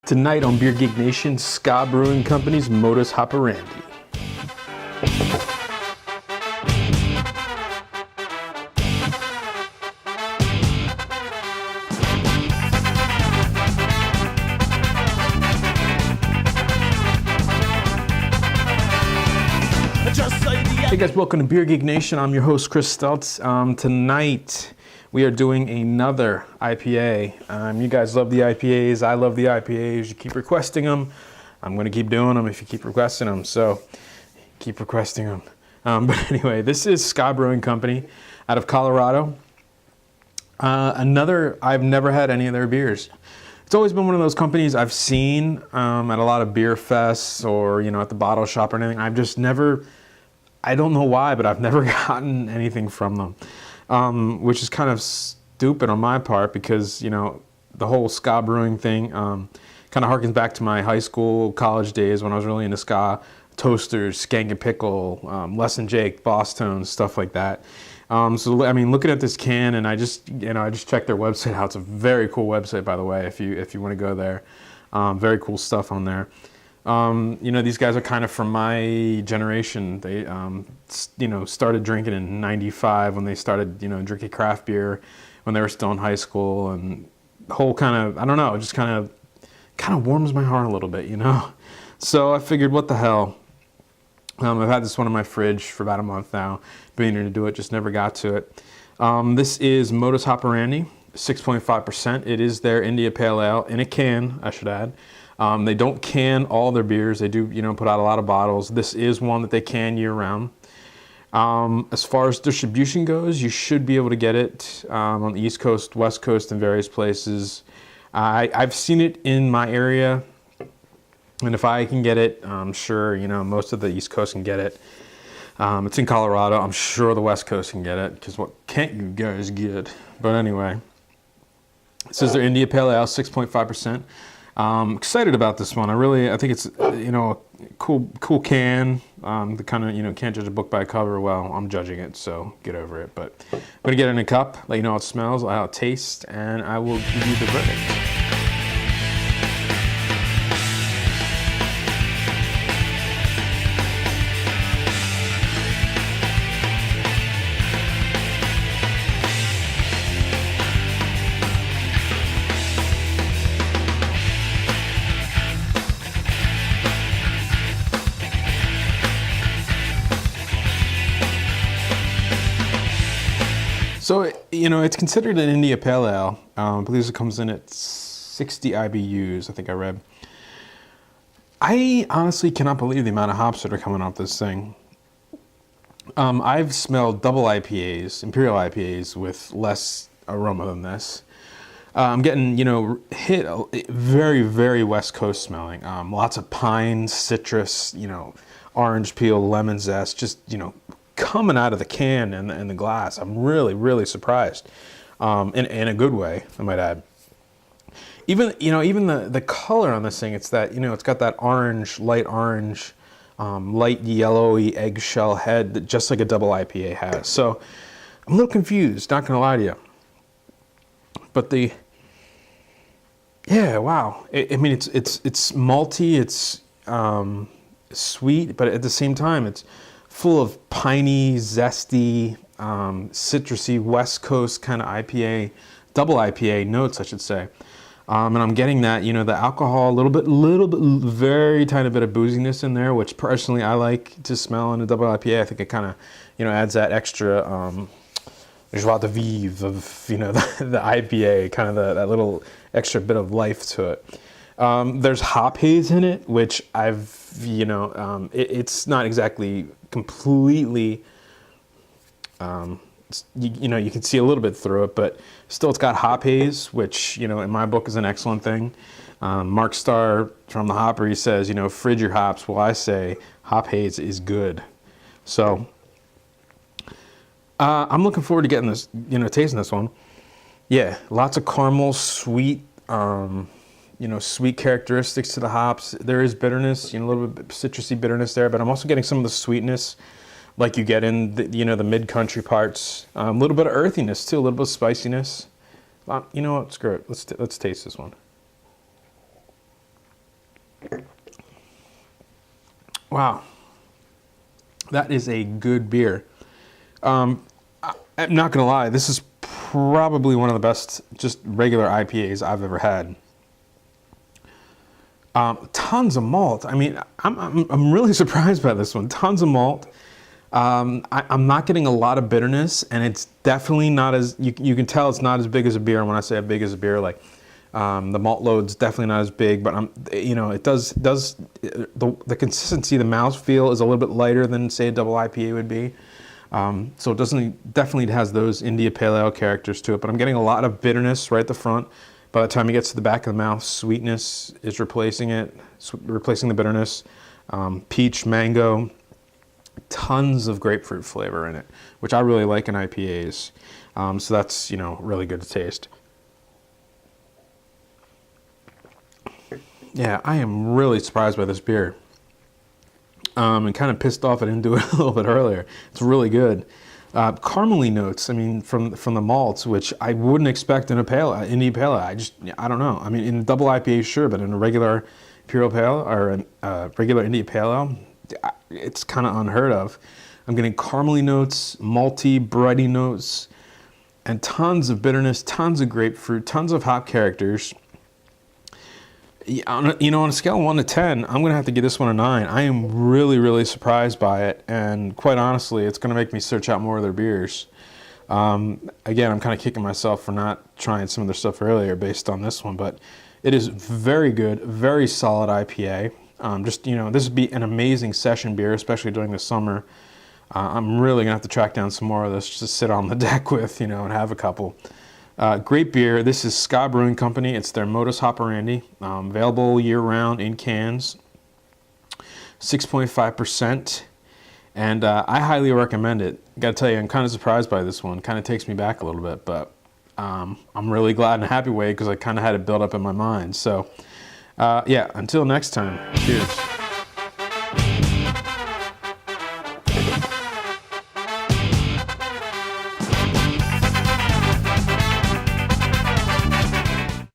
Tonight on Beer Geek Nation, Ska Brewing Company's Modus Hoperandi. Hey guys, welcome to Beer Geek Nation. I'm your host, Chris Steltz. Tonight, we are doing another IPA. You guys love the IPAs. I love the IPAs. You keep requesting them. I'm going to keep doing them if you keep requesting them. So keep requesting them. But anyway, this is Ska Brewing Company out of Colorado. I've never had any of their beers. It's always been one of those companies I've seen at a lot of beer fests or, at the bottle shop or anything. I've just never, I don't know why, but I've never gotten anything from them. Which is kind of stupid on my part because, the whole ska brewing thing kind of harkens back to my high school, college days when I was really into ska, Toasters, Skank and Pickle, Less Than Jake, Boss Tones, stuff like that. Looking at this can and I just checked their website out. It's a very cool website, by the way, if you want to go there. Very cool stuff on there. These guys are kind of from my generation. They, started drinking in '95 when they started, drinking craft beer when they were still in high school, and the whole kind of, I don't know, it just kind of warms my heart a little bit, So I figured, what the hell? I've had this one in my fridge for about a month now, been meaning to do it, just never got to it. This is Modus Hoperandi, 6.5%. It is their India Pale Ale in a can, I should add. They don't can all their beers. They do, put out a lot of bottles. This is one that they can year-round. As far as distribution goes, you should be able to get it on the East Coast, West Coast, and various places. I've seen it in my area, and if I can get it, I'm sure, most of the East Coast can get it. It's in Colorado. I'm sure the West Coast can get it, because what can't you guys get? But anyway, this is their India Pale Ale, 6.5%. Excited about this one. I think it's, a cool can. The kind of, can't judge a book by a cover. Well, I'm judging it, so get over it. But I'm going to get it in a cup, let you know how it smells, how it tastes, and I will give you the verdict. So, it's considered an India Pale Ale. I believe it comes in at 60 IBUs, I think I read. I honestly cannot believe the amount of hops that are coming off this thing. I've smelled double IPAs, Imperial IPAs, with less aroma than this. I'm getting, hit very, very West Coast smelling. Lots of pine, citrus, orange peel, lemon zest, just, coming out of the can and the glass. I'm really, really surprised, in a good way, I might add. Even the color on this thing, it's that, it's got that orange, light yellowy eggshell head that just like a double IPA has. So I'm a little confused, not gonna lie to you. But wow. It's malty, it's sweet, but at the same time, it's full of piney, zesty, citrusy, West Coast kind of IPA, double IPA notes, I should say. And I'm getting that, the alcohol, a little bit, very tiny bit of booziness in there, which personally I like to smell in a double IPA. I think it kind of, adds that extra joie de vivre of, the IPA, kind of that little extra bit of life to it. There's hop haze in it, which it's not exactly completely, you can see a little bit through it, but still it's got hop haze, which, in my book is an excellent thing. Mark Starr from the Hopper, he says, fridge your hops. Well, I say hop haze is good. So I'm looking forward to getting this, tasting this one. Yeah, lots of caramel, sweet, sweet characteristics to the hops. There is bitterness, a little bit citrusy bitterness there, but I'm also getting some of the sweetness like you get in the, the mid-country parts. A little bit of earthiness too, a little bit of spiciness. You know what, screw it. Let's taste this one. Wow. That is a good beer. I'm not gonna lie, this is probably one of the best just regular IPAs I've ever had. Tons of malt. I mean, I'm really surprised by this one. Tons of malt. I'm not getting a lot of bitterness, and it's definitely not as, you can tell it's not as big as a beer. And when I say as big as a beer, like the malt load's definitely not as big, but it does the consistency, the mouthfeel is a little bit lighter than say a double IPA would be. So it definitely has those India Pale Ale characters to it, but I'm getting a lot of bitterness right at the front. By the time it gets to the back of the mouth, sweetness is replacing the bitterness. Peach, mango, tons of grapefruit flavor in it, which I really like in IPAs. So that's, really good to taste. Yeah, I am really surprised by this beer. And kind of pissed off I didn't do it a little bit earlier. It's really good. Caramely notes, I mean, from the malts, which I wouldn't expect in a India Pale Ale. I don't know. I mean, in a double IPA, sure, but in a regular Imperial Pale or a regular India Pale Ale, it's kind of unheard of. I'm getting caramely notes, malty, bready notes, and tons of bitterness, tons of grapefruit, tons of hop characters. On a scale of 1 to 10, I'm going to have to give this one a 9. I am really, really surprised by it, and quite honestly, it's going to make me search out more of their beers. Again, I'm kind of kicking myself for not trying some of their stuff earlier based on this one, but it is very good, very solid IPA. This would be an amazing session beer, especially during the summer. I'm really going to have to track down some more of this just to sit on the deck with, and have a couple. Great beer. This is Ska Brewing Company. It's their Modus Hoperandi, available year-round in cans, 6.5%, and I highly recommend it. Gotta tell you, I'm kind of surprised by this one. Kind of takes me back a little bit, but I'm really glad in a happy way because I kind of had it built up in my mind. So, yeah, until next time, cheers.